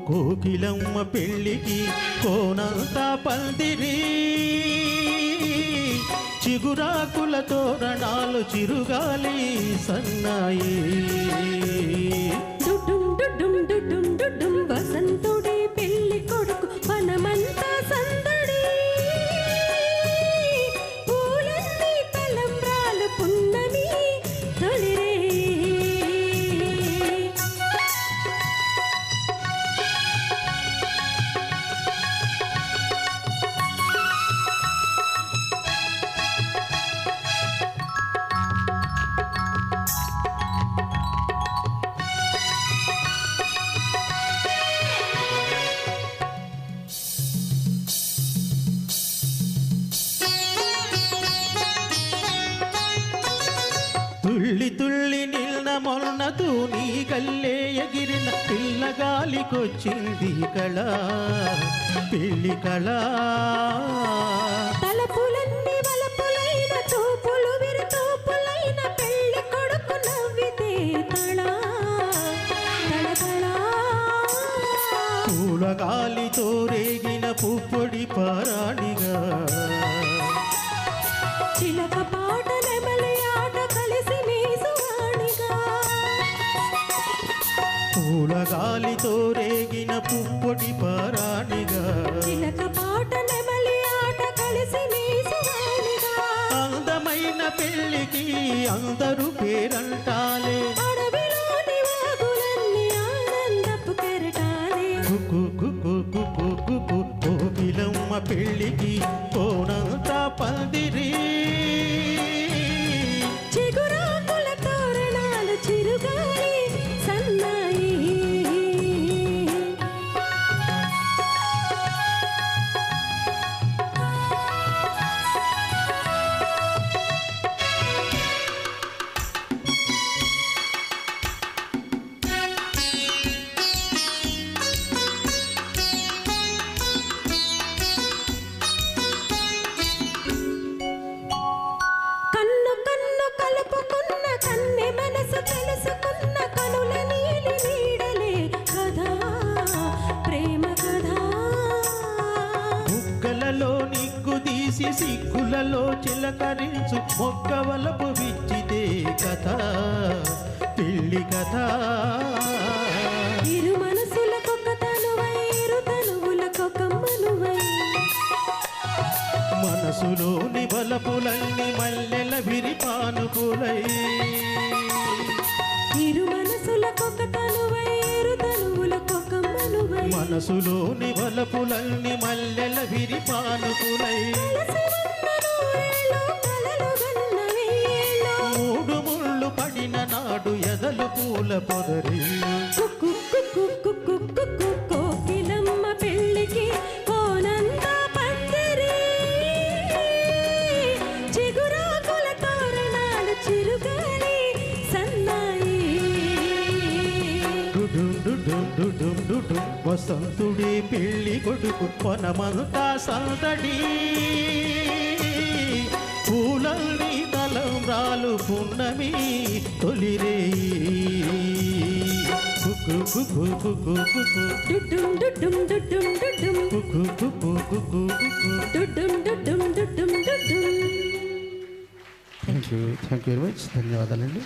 కోకిలమ్మ పెళ్ళికి కోనంతా పందిరి చిగురాకుల తోరణాలు చిరుగాలి సన్నాయి వసంతుడి పెళ్లి కొడుకు మనమంతా సందడి పూలన్నీ తలంబ్రాలు పున్నమి తొలిరే తుళ్ళి తుళ్ళి నిన్న మొన్న తూని కల్లే ఎగిరిన పిల్లగాలికొచ్చింది కళ పెళ్లి కళ తలపులన్నీ వలపులైన చూపులు విరుతూపులైన పెళ్లి కొడుకు నవ్వితే కళ పూలగాలితో రేగిన పుప్పొడి పారాణిగా చిలక పాట నెమలి ఆట కలిసి మీసువాణిగా పూలగాలితో రేగిన పుప్పొడి పారాణిగా చిలక పాట నెమలి ఆట కలిసి మీసువాణిగా అందమైన పెళ్లికి అందరూ పేరంటాలే అడవిలోని వాగులన్నీ ఆనందపు కెరటాలే కోకిలమ్మ పెళ్ళికి కోనంతా పందిరి చిగురాకుల తోరణాలు చిరుగాలి సన్నాయి కన్ను కన్ను కలుపుకున్న కన్నె మనసు తెలుసుకున్న కనుల నీలి నీడలే కథా ప్రేమ కథా బుగ్గలలో నిగ్గు తీసి సిగ్గులలో చిలకరించు మొక్కవలపు విచ్చితే కథ పెళ్లి కథ ఇరు మనసులకొక తనువై ఇరు తనువులకొక మనువై మనసులోని బలపులన్నీ మల్లెల విరిపానుకులై ఇరు మనసులకొక తనువై ఇరు తనువులకొక మనువై మనసులోని బలపులన్నీ మల్లెల విరిపానుకులై కలిసి ఉన్న నూరేళ్ళు కలలు గన్న వెయ్యేళ్ళు మూడు ముళ్ళు పడిన నాడు ఎదలు పూల పొదరిల్లు కోకిలమ్మ పెళ్ళికి కోనంతా పందిరి చిగురాకుల తోరణాలు చిరుగాలి సన్నాయి వసంతుడి పెళ్లి కొడుకు మనమంతా సందడి పూలల్ని తలంబ్రాలు పున్నమి తొలిరే థ్యాంక్ యూ వెరీ మచ్ ధన్యవాదాలండి.